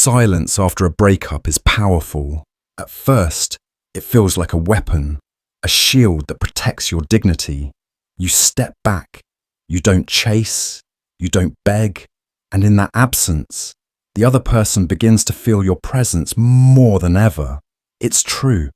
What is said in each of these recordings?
Silence after a breakup is powerful. At first, it feels like a weapon, a shield that protects your dignity. You step back, you don't chase, you don't beg, and in that absence, the other person begins to feel your presence more than ever. It's true.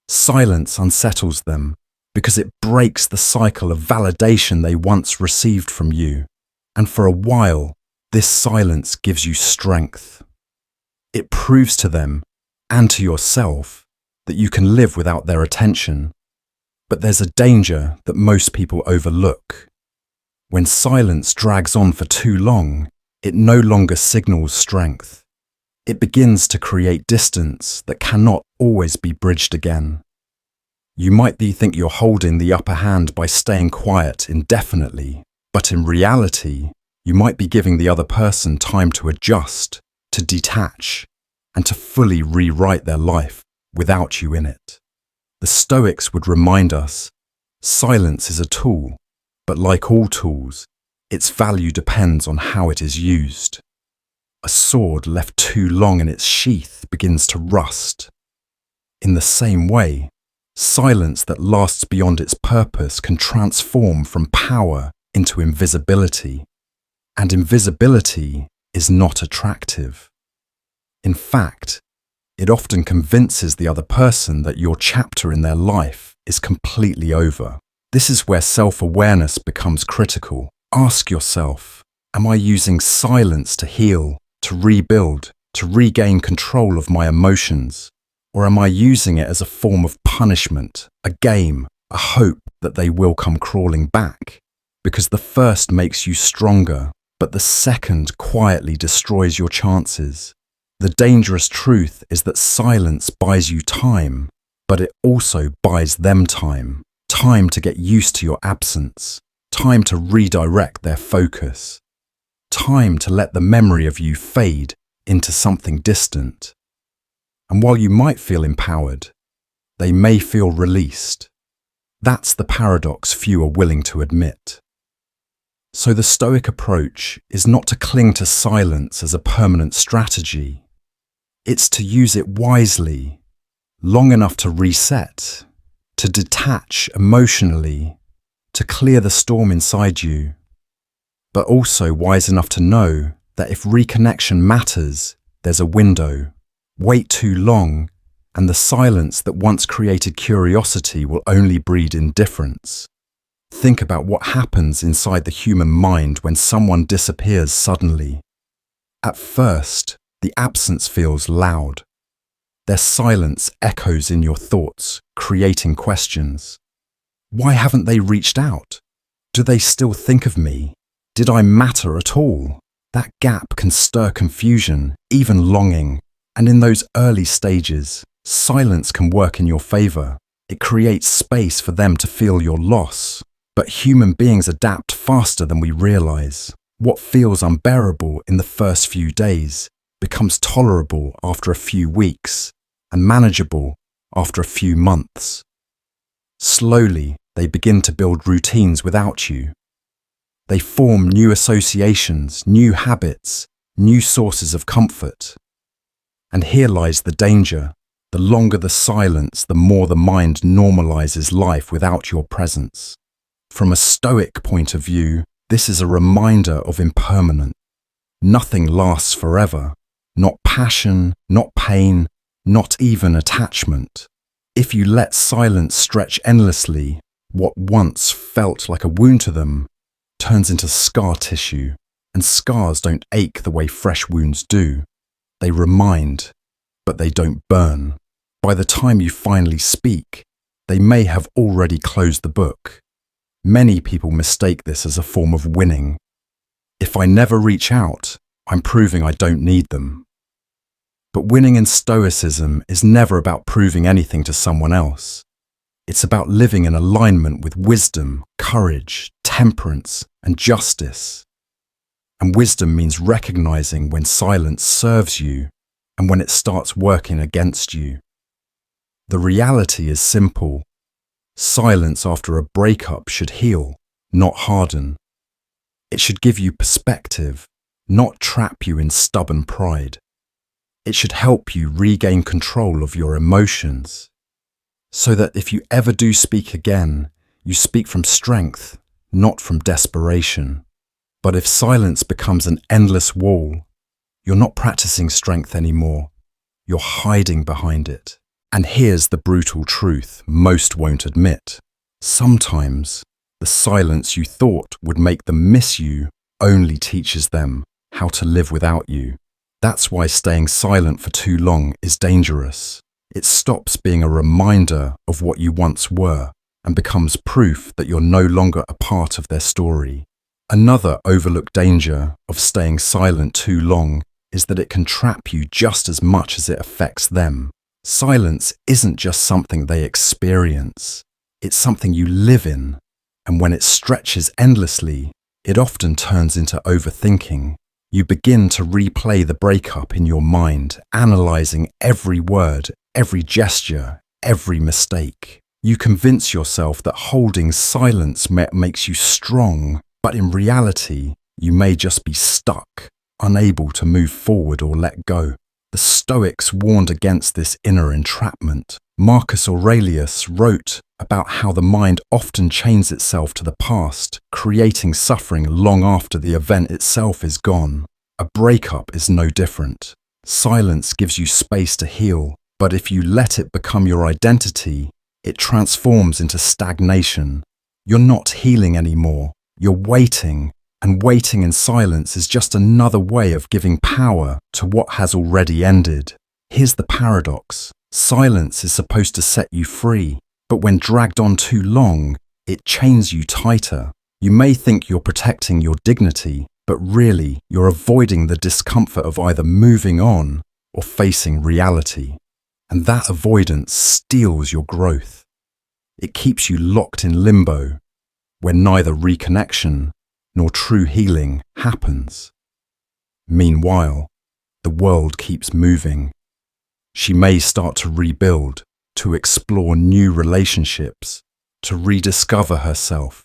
Silence unsettles them because it breaks the cycle of validation they once received from you. And for a while, this silence gives you strength. It proves to them and to yourself that you can live without their attention. But there's a danger that most people overlook. When silence drags on for too long, it no longer signals strength. It begins to create distance that cannot always be bridged again. You might think you're holding the upper hand by staying quiet indefinitely, but in reality, you might be giving the other person time to adjust, to detach, and to fully rewrite their life without you in it. The Stoics would remind us, silence is a tool, but like all tools, its value depends on how it is used. A sword left too long in its sheath begins to rust. In the same way, silence that lasts beyond its purpose can transform from power into invisibility. And invisibility is not attractive. In fact, it often convinces the other person that your chapter in their life is completely over. This is where self-awareness becomes critical. Ask yourself, am I using silence to heal, to rebuild, to regain control of my emotions? Or am I using it as a form of punishment, a game, a hope that they will come crawling back? Because the first makes you stronger, but the second quietly destroys your chances. The dangerous truth is that silence buys you time, but it also buys them time. Time to get used to your absence. Time to redirect their focus. Time to let the memory of you fade into something distant. And while you might feel empowered, they may feel released. That's the paradox few are willing to admit. So the Stoic approach is not to cling to silence as a permanent strategy. It's to use it wisely, long enough to reset, to detach emotionally, to clear the storm inside you, but also wise enough to know that if reconnection matters, there's a window. Wait too long, and the silence that once created curiosity will only breed indifference. Think about what happens inside the human mind when someone disappears suddenly. At first, the absence feels loud. Their silence echoes in your thoughts, creating questions. Why haven't they reached out? Do they still think of me? Did I matter at all? That gap can stir confusion, even longing. And in those early stages, silence can work in your favor. It creates space for them to feel your loss. But human beings adapt faster than we realize. What feels unbearable in the first few days becomes tolerable after a few weeks and manageable after a few months. Slowly, they begin to build routines without you. They form new associations, new habits, new sources of comfort. And here lies the danger. The longer the silence, the more the mind normalizes life without your presence. From a Stoic point of view, this is a reminder of impermanence. Nothing lasts forever. Not passion, not pain, not even attachment. If you let silence stretch endlessly, what once felt like a wound to them turns into scar tissue, and scars don't ache the way fresh wounds do. They remind, but they don't burn. By the time you finally speak, they may have already closed the book. Many people mistake this as a form of winning. If I never reach out, I'm proving I don't need them. But winning in Stoicism is never about proving anything to someone else. It's about living in alignment with wisdom, courage, temperance, and justice. And wisdom means recognizing when silence serves you and when it starts working against you. The reality is simple. Silence after a breakup should heal, not harden. It should give you perspective, not trap you in stubborn pride. It should help you regain control of your emotions, so that if you ever do speak again, you speak from strength, not from desperation. But if silence becomes an endless wall, you're not practicing strength anymore. You're hiding behind it. And here's the brutal truth most won't admit. Sometimes the silence you thought would make them miss you only teaches them how to live without you. That's why staying silent for too long is dangerous. It stops being a reminder of what you once were and becomes proof that you're no longer a part of their story. Another overlooked danger of staying silent too long is that it can trap you just as much as it affects them. Silence isn't just something they experience, it's something you live in, and when it stretches endlessly, it often turns into overthinking. You begin to replay the breakup in your mind, analyzing every word, every gesture, every mistake. You convince yourself that holding silence makes you strong, but in reality, you may just be stuck, unable to move forward or let go. The Stoics warned against this inner entrapment. Marcus Aurelius wrote about how the mind often chains itself to the past, creating suffering long after the event itself is gone. A breakup is no different. Silence gives you space to heal, but if you let it become your identity, it transforms into stagnation. You're not healing anymore. You're waiting, and waiting in silence is just another way of giving power to what has already ended. Here's the paradox. Silence is supposed to set you free, but when dragged on too long, it chains you tighter. You may think you're protecting your dignity, but really you're avoiding the discomfort of either moving on or facing reality. And that avoidance steals your growth. It keeps you locked in limbo, where neither reconnection nor true healing happens. Meanwhile, the world keeps moving. She may start to rebuild, to explore new relationships, to rediscover herself.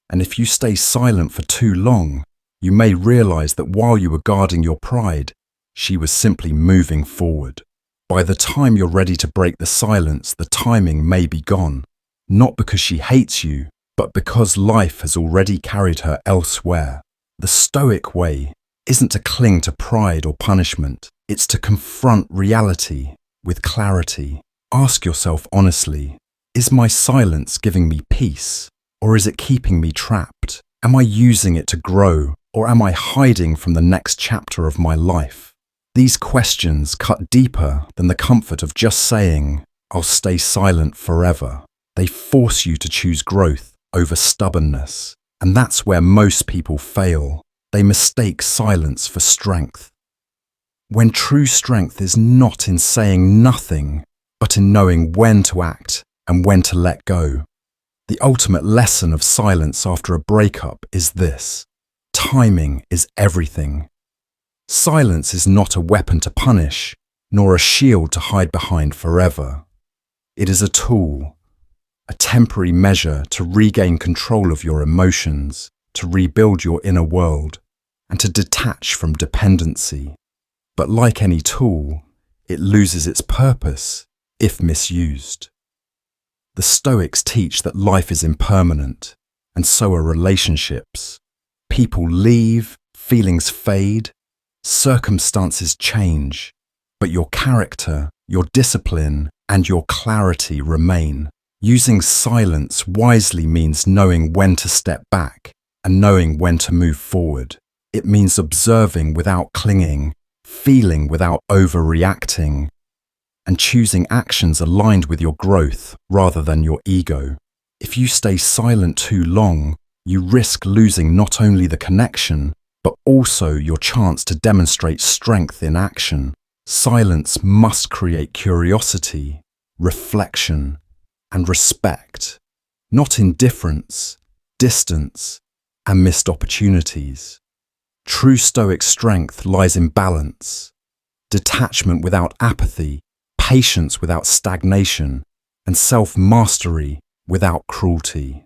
And if you stay silent for too long, you may realize that while you were guarding your pride, she was simply moving forward. By the time you're ready to break the silence, the timing may be gone, not because she hates you, but because life has already carried her elsewhere. The Stoic way isn't to cling to pride or punishment, it's to confront reality with clarity. Ask yourself honestly, is my silence giving me peace, or is it keeping me trapped? Am I using it to grow, or am I hiding from the next chapter of my life? These questions cut deeper than the comfort of just saying, I'll stay silent forever. They force you to choose growth over stubbornness, and that's where most people fail. They mistake silence for strength. When true strength is not in saying nothing, but in knowing when to act and when to let go. The ultimate lesson of silence after a breakup is this: timing is everything. Silence is not a weapon to punish, nor a shield to hide behind forever. It is a tool, a temporary measure to regain control of your emotions, to rebuild your inner world, and to detach from dependency. But like any tool, it loses its purpose if misused. The Stoics teach that life is impermanent, and so are relationships. People leave, feelings fade, circumstances change, but your character, your discipline, and your clarity remain. Using silence wisely means knowing when to step back and knowing when to move forward. It means observing without clinging, feeling without overreacting, and choosing actions aligned with your growth rather than your ego. If you stay silent too long, you risk losing not only the connection, but also your chance to demonstrate strength in action. Silence must create curiosity, reflection, and respect, not indifference, distance, and missed opportunities. True Stoic strength lies in balance, detachment without apathy, patience without stagnation, and self-mastery without cruelty.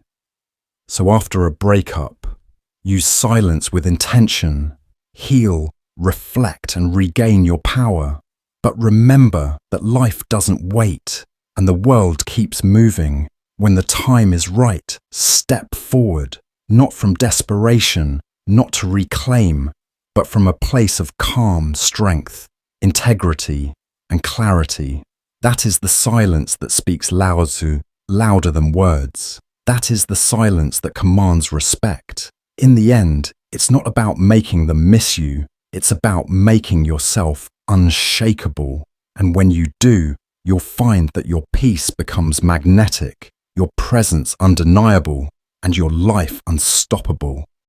So after a breakup, use silence with intention, heal, reflect, and regain your power. But remember that life doesn't wait and the world keeps moving. When the time is right, step forward, not from desperation, not to reclaim, but from a place of calm strength, integrity, and clarity. That is the silence that speaks louder than words. That is the silence that commands respect. In the end, it's not about making them miss you. It's about making yourself unshakable. And when you do, you'll find that your peace becomes magnetic, your presence undeniable, and your life unstoppable.